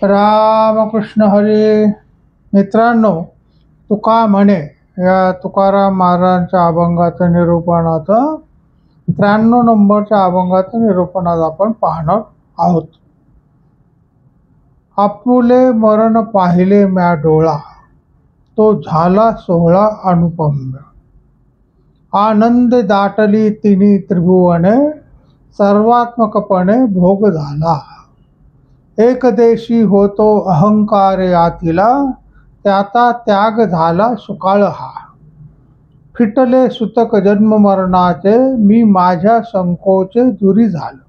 रामकृष्ण हरी. मित्रांनो, तुका म्हणे या तुकाराम महाराजांच्या अभंगाचं निरूपणाचं 93 नंबरच्या अभंगाचं निरूपणात आपण पाहणार आहोत. आपुले मरण पाहिले म्या डोळा, तो झाला सोहळा अनुपम्य. आनंद दाटली तिनी त्रिभुवने, सर्वात्मकपणे भोग झाला. एकदेशी होतो अहंकार आतिला, त्याचा त्याग झाला सुकाळ हा. फिटले सुतक जन्म मरणाचे, मी माझ्या संकोचे दुरी झालो.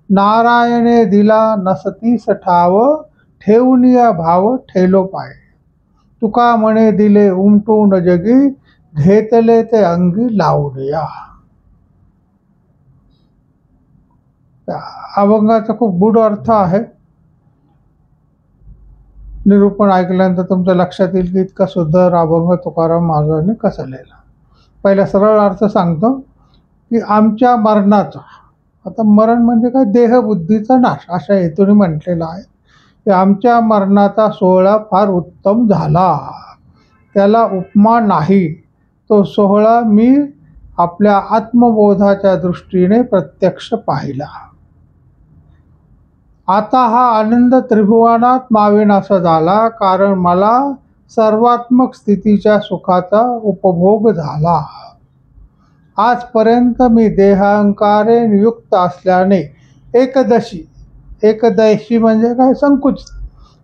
नारायणे दिला नसतीस ठाव, ठेवूनिया भाव ठेलो पाय. तुका म्हणे दिले उमटून जगी, घेतले ते अंगी लावूया. अभंगाचा खूप गूढ अर्थ आहे. निरूपण ऐकल्यानंतर तुमच्या लक्षात येईल की इतका सुंदर अभंग तुकाराम महाराजांनी कसा लिहिला. पहिला सरळ अर्थ सांगतो की आमच्या मरणाचा, आता मरण म्हणजे काय, देहबुद्धीचा नाश अशा हेतूने म्हटलेला आहे की आमच्या मरणाचा सोहळा फार उत्तम झाला, त्याला उपमा नाही. तो सोहळा मी आपल्या आत्मबोधाच्या दृष्टीने प्रत्यक्ष पाहिला. आता हा आनंद त्रिभुवनात मावेनासा झाला, कारण मला सर्वात्मक स्थितीच्या सुखाचा उपभोग झाला. आजपर्यंत मी देहांकारे युक्त असल्याने एकदशी म्हणजे काय, संकुचित,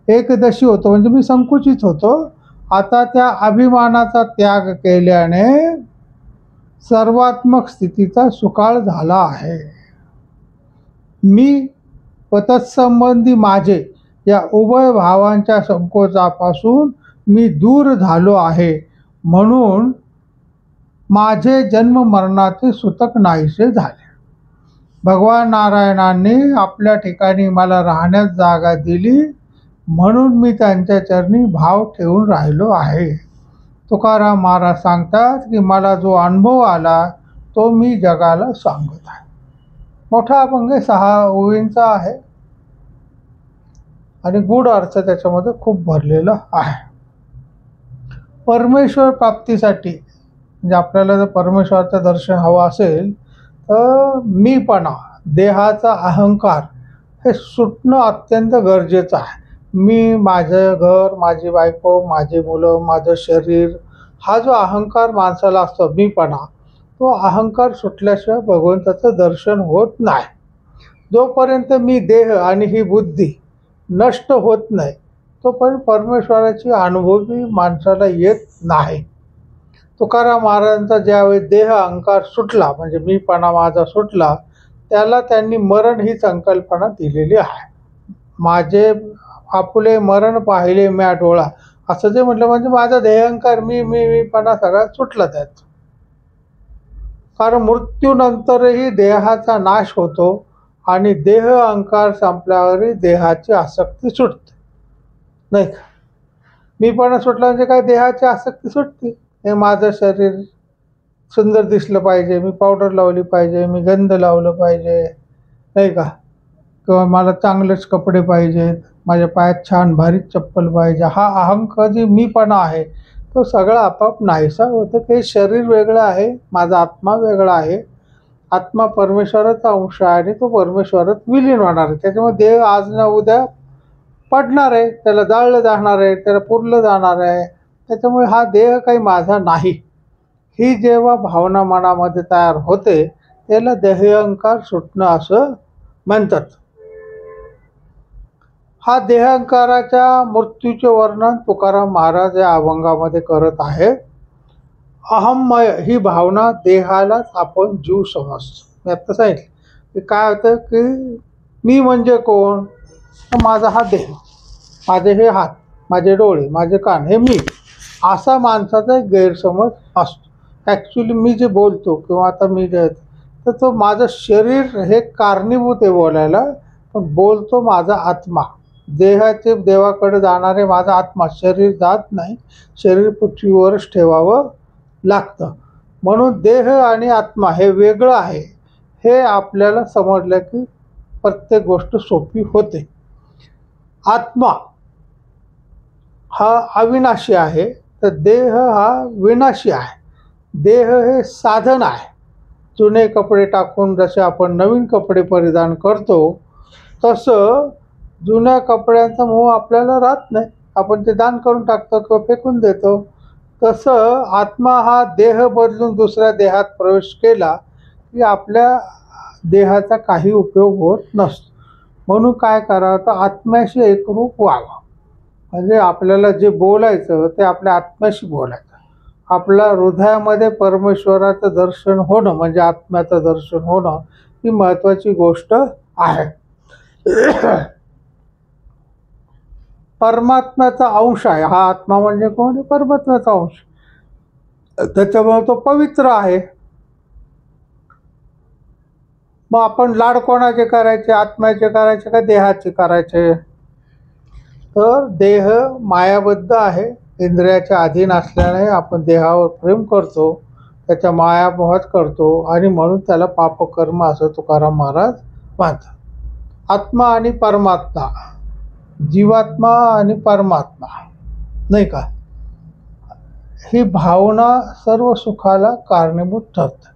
एकदशी होतो म्हणजे मी संकुचित होतो. आता त्या अभिमानाचा त्याग केल्याने सर्वात्मक स्थितीचा सुकाळ झाला आहे. मी व तत्संबंधी माझे या उभय भावांच्या संकोचापासून मी दूर झालो आहे, म्हणून माझे जन्म मरणाचे सुतक नाहीसे झाले. भगवान नारायणांनी आपल्या ठिकाणी मला राहण्यास जागा दिली, म्हणून मी त्यांच्या चरणी भाव ठेवून राहिलो आहे. तुकाराम महाराज सांगतात की मला जो अनुभव आला तो मी जगाला सांगत आहे. मोठा अभंग 6 ओळींचा आहे आणि गूढ अर्थ त्याच्यामध्ये खूप भरलेला आहे. परमेश्वर प्राप्तीसाठी म्हणजे आपल्याला जर परमेश्वराचं दर्शन हवं असेल तर मीपणा, देहाचा अहंकार हे सुटणं अत्यंत गरजेचं आहे. मी, माझं घर, माझी बायको, माझी मुलं, माझं शरीर, हा जो अहंकार माणसाला असतो मीपणा, तो अहंकार सुटल्याशिवाय भगवंताचं दर्शन होत नाही. जोपर्यंत मी देह आणि ही बुद्धी नष्ट होत नाही तोपर्यंत परमेश्वराची अनुभूती माणसाला येत नाही. तुकाराम महाराजांचा ज्यावेळी देह अहंकार सुटला म्हणजे मीपणा माझा सुटला, त्याला त्यांनी मरण ही संकल्पना दिलेली आहे. माझे आपुले मरण पाहिले म्या डोळा, असं जे म्हटलं म्हणजे माझा देहअहंकार मीपणा सगळा सुटला त्यात. कारण मृत्यूनंतरही देहाचा नाश होतो आणि देह अहंकार संपल्यावरही देहाची आसक्ती सुटते, नाही का. मीपणा सुटला म्हणजे काय, देहाची आसक्ती सुटते. हे माझं शरीर सुंदर दिसलं पाहिजे, मी पावडर लावली पाहिजे, मी गंध लावलं पाहिजे, नाही का, किंवा मला चांगलेच कपडे पाहिजेत, माझ्या पायात छान भारी चप्पल पाहिजे. हा अहंकार जी मीपणा आहे तो सगळा आपाप नाहीसा होतं. ते शरीर वेगळं आहे, माझा आत्मा वेगळा आहे. आत्मा परमेश्वराचा अंश आहे आणि तो परमेश्वरात विलीन होणार आहे. त्याच्यामुळे देह आज ना उद्या पडणार आहे, त्याला जाळलं जाणार आहे, त्याला पुरलं जाणार आहे. त्याच्यामुळे हा देह काही माझा नाही, ही जेव्हा भावना मनामध्ये तयार होते त्याला देहांकार सुटणं असं म्हणतात. हा देहांकाराच्या मृत्यूचे वर्णन तुकाराम महाराज या अभंगामध्ये करत आहेत. अहममय ही भावना देहालाच आपण जीव समजतो. मी आत्ता सांगितलं की काय होतं की मी म्हणजे कोण, माझा हा देह, माझे हे हात, माझे डोळे, माझे कान, हे मी, असा माणसाचा एक गैरसमज असतो. ॲक्च्युली मी जे बोलतो किंवा आता मी जे तर तो माझं शरीर हे कारणीभूत आहे बोलायला, पण बोलतो माझा आत्मा. देहाचे देवाकडे जाणारे माझा आत्मा, शरीर जात नाही, शरीर पृथ्वीवरच ठेवावं लागतं. म्हणून देह आणि आत्मा हे वेगळं आहे हे आपल्याला समजलं की प्रत्येक गोष्ट सोपी होते. आत्मा हा अविनाशी आहे, तर देह हा विनाशी आहे. देह हे साधन आहे. जुने कपडे टाकून जसे आपण नवीन कपडे परिधान करतो, तसं जुन्या कपड्यांचा मोह आपल्याला राहत नाही. आपण ते दान करून टाकतो किंवा फेकून देतो. तसं आत्मा हा देह बदलून दुसऱ्या देहात प्रवेश केला की आपल्या देहाचा काही उपयोग होत नसतो. म्हणून काय करावं, तर आत्म्याशी एकरूप व्हावं. म्हणजे आपल्याला जे बोलायचं ते आपल्या आत्म्याशी बोलायचं. आपल्या हृदयामध्ये परमेश्वराचं दर्शन होणं म्हणजे आत्म्याचं दर्शन होणं ही महत्त्वाची गोष्ट आहे. परमात्म्याचा अंश आहे हा आत्मा. म्हणजे कोण? परमात्म्याचा अंश. त्याच्यामुळे तो पवित्र आहे. मग आपण लाड कोणाचे करायचे? आत्म्याचे करायचे का देहाचे करायचे? तर देह मायाबद्ध आहे. इंद्रियाच्या अधीन असल्याने आपण देहावर प्रेम करतो, त्याच्या मायामोहात करतो आणि म्हणून त्याला पापकर्म असं तुकाराम महाराज मानतात. आत्मा आणि परमात्मा, जीवात्मा आणि परमात्मा, नाही का, ही भावना सर्व सुखाला कारणीभूत ठरते.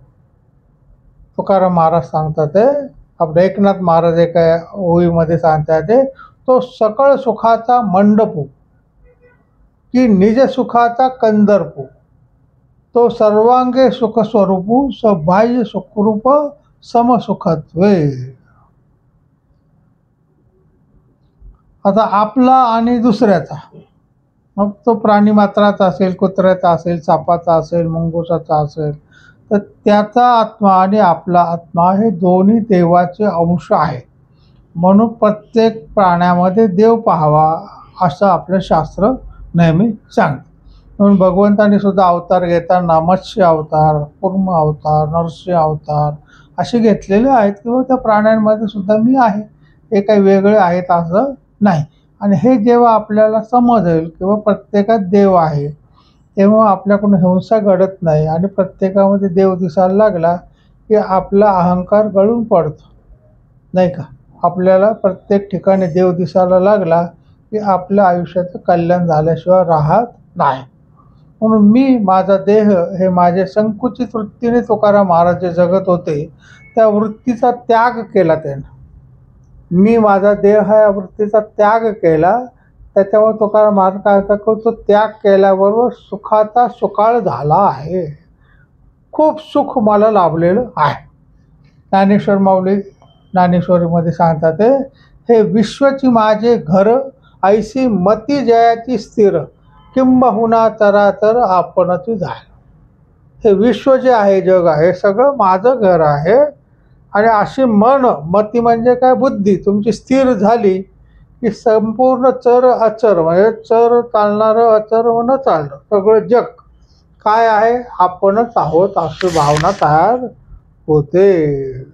तुकाराम महाराज सांगतात ते, आपले एकनाथ महाराज एका ओळीमध्ये सांगतात ते, तो सकळ सुखाचा मंडपू की निज सुखाचा कंदर्पू, तो सर्वांगे सुख स्वरूपू सबाह्य सुखरूप समसुखत्वे. आता आपला आणि दुसऱ्याचा, मग तो प्राणी मात्राचा असेल, कुत्र्याचा असेल, सापाचा असेल, मुंगुसाचा असेल, तर त्याचा आत्मा आणि आपला आत्मा हे दोन्ही देवाचे अंश आहे. म्हणून प्रत्येक प्राण्यामध्ये देव पाहावा असं आपलं शास्त्र नेहमी सांगतं. म्हणून भगवंतांनी सुद्धा अवतार घेताना मत्स्य अवतार, कूर्म अवतार, नरसिंह अवतार असे घेतलेले आहेत, किंवा त्या प्राण्यांमध्ये सुद्धा मी आहे, हे काही वेगळे आहेत असं नाही. आणि हे जेव्हा आपल्याला समजेल किंवा प्रत्येकात देव आहे, तेव्हा आपल्याकडून हिंसा घडत नाही आणि प्रत्येकामध्ये देव दिसायला लागला की आपला अहंकार गळून पडतो, नाही का. आपल्याला प्रत्येक ठिकाणी देव दिसायला लागला की आपल्या आयुष्याचं कल्याण झाल्याशिवाय राहत नाही. म्हणून मी माझा देह हे माझे संकुचित वृत्तीने तुकाराम महाराज जे जगत होते त्या वृत्तीचा त्याग केला त्यानं. मी माझा देह हा या वृत्तीचा त्याग केला. त्याच्यावर तुकाराम महाराज काय होता, तो त्याग केल्याबरोबर सुखाचा सुकाळ झाला आहे. खूप सुख मला लाभलेलं आहे. ज्ञानेश्वर माऊली ज्ञानेश्वरीमध्ये सांगतात ते, हे विश्वची माझे घर ऐसी मती जयाची स्थिर, किंबहुना चराचर आपणच झालं. हे विश्व जे आहे, जग आहे, सगळं माझं घर आहे. आणि अशी मती म्हणजे काय, बुद्धी तुमची स्थिर झाली की संपूर्ण चर अचर म्हणजे चर चालणारं अचर न चालणं सगळं जग काय आहे, आपणच आहोत अशी भावना तयार होते.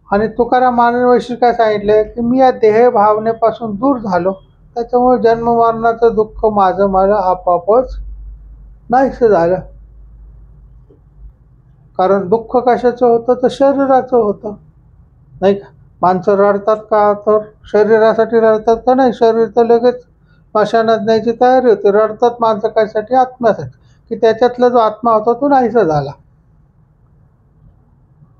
आणि तुकाराम महाराज वैशिष्ट्य काय सांगितले की मी या देह भावनेपासून दूर झालो, त्याच्यामुळे जन्म मरणाचं दुःख माझं मला आपापच नाहीसं झालं. कारण दुःख कशाचं होतं, तर शरीराचं होतं, नाही का. माणसं रडतात का, तर शरीरासाठी रडतात का नाही, शरीर तर लगेच स्मशानात न्यायची तयारी होती. रडतात माणसं कशासाठी, आत्म्यासाठी, की त्याच्यातला जो आत्मा होता तो नाहीसा झाला.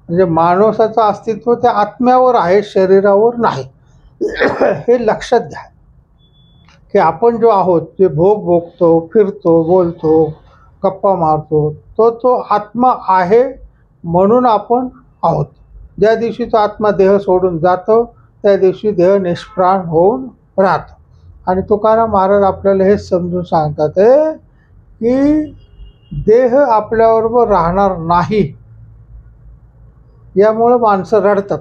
म्हणजे माणसाचं अस्तित्व त्या आत्म्यावर आहे, शरीरावर नाही. हे लक्षात घ्या की आपण जो आहोत, जे भोग भोगतो, फिरतो, बोलतो, गप्पा मारतो, तो आत्मा आहे म्हणून आपण आहोत. ज्या दिवशी तो आत्मा देह सोडून जातो त्या दिवशी देह निष्प्राण होऊन राहतो. आणि तुकाराम महाराज आपल्याला हेच समजून सांगतात की देह आपल्याबरोबर राहणार नाही, यामुळे माणसं रडतात.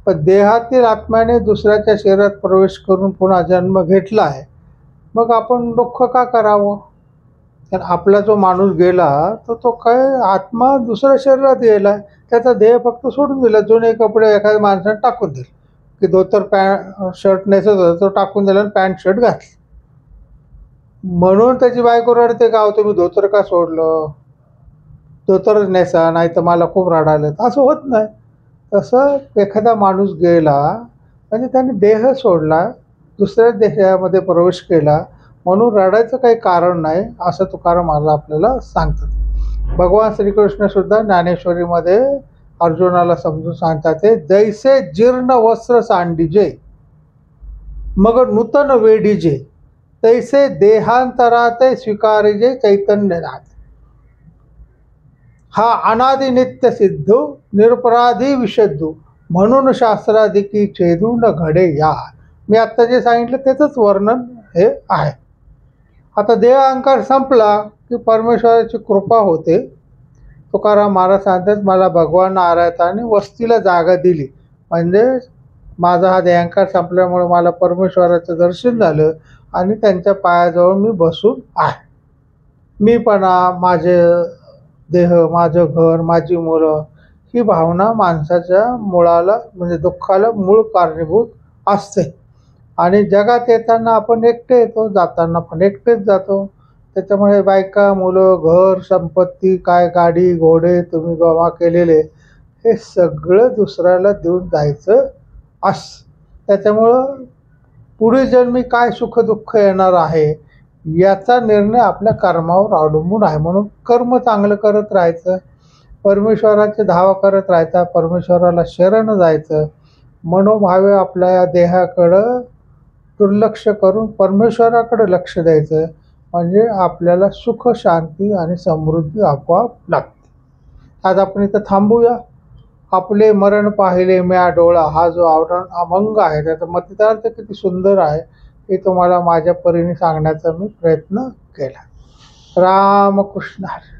पण देहातील आत्म्याने दुसऱ्याच्या शरीरात प्रवेश करून पुन्हा जन्म घेतला आहे, मग आपण दुःख का करावं. कारण आपला जो माणूस गेला तर तो काय आत्मा दुसऱ्या शरीरात गेला, त्याचा देह फक्त सोडून दिला. जुने कपडे एखाद्या माणसाने टाकून दिले की धोतर पॅन्ट शर्ट नेसत होता, तो टाकून दिला आणि पॅन्ट शर्ट घातली. म्हणून त्याची बायको रडते का, तुम्ही धोतर का सोडलं, धोतरच नेसा, नाही तर मला खूप रडायला. असं होत नाही. तसं एखादा माणूस गेला म्हणजे त्याने देह सोडला, दुसऱ्या देशामध्ये प्रवेश केला म्हणून रडायचं काही कारण नाही, असं तुकाराम महाराज आपल्याला सांगतात. भगवान श्रीकृष्ण सुद्धा ज्ञानेश्वरीमध्ये अर्जुनाला समजून सांगतात, ते जैसे जीर्ण वस्त्र सांडिजे मग नूतन वेडीजे, तैसे देहांतराते स्वीकारिजे चैतन्यनाथ. हा अनादि नित्य सिद्धू निरपराधी विशुद्धू, म्हणून शास्त्राधिकी छेदू न घडे या. मी आत्ता जे सांगितलं त्याचंच वर्णन हे आहे. आता देह अहंकार संपला की परमेश्वराची कृपा होते. तुकाराम महाराज सांगतात, मला भगवान नारायणाने वस्तीला जागा दिली, म्हणजे माझा हा देहांकार संपल्यामुळे मला परमेश्वराचं दर्शन झालं आणि त्यांच्या पायाजवळ मी बसून आहे. मीपणा, माझे देह, माझं घर, माझी मुलं, ही भावना माणसाच्या मुळाला म्हणजे दुःखाला मूळ कारणीभूत असते. आणि जगात येताना आपण एकटे येतो, जाताना पण एकटेच जातो. त्याच्यामुळे बायका, मुलं, घर, संपत्ती, काय गाडी घोडे तुम्ही जमा केलेले, हे सगळं दुसऱ्याला देऊन जायचं असं. त्याच्यामुळं पुढे जन्मी काय सुखदुःख येणार आहे याचा निर्णय आपल्या कर्मावर अवलंबून आहे. म्हणून कर्म चांगलं करत राहायचं, परमेश्वराचे धावा करत राहायचा, परमेश्वराला शरण जायचं, मनोभावे आपल्या या देहाकडं दुर्लक्ष करून परमेश्वराकडे लक्ष द्यायचं, म्हणजे आपल्याला सुख, शांती आणि समृद्धी आपोआप लागते. आज आपण इथं थांबूया. आपले मरण पाहिले म्या डोळा, हा जो अभंग आहे त्याचा मतितार्थ किती सुंदर आहे हे तुम्हाला माझ्या परीने सांगण्याचा मी प्रयत्न केला. रामकृष्ण हरी.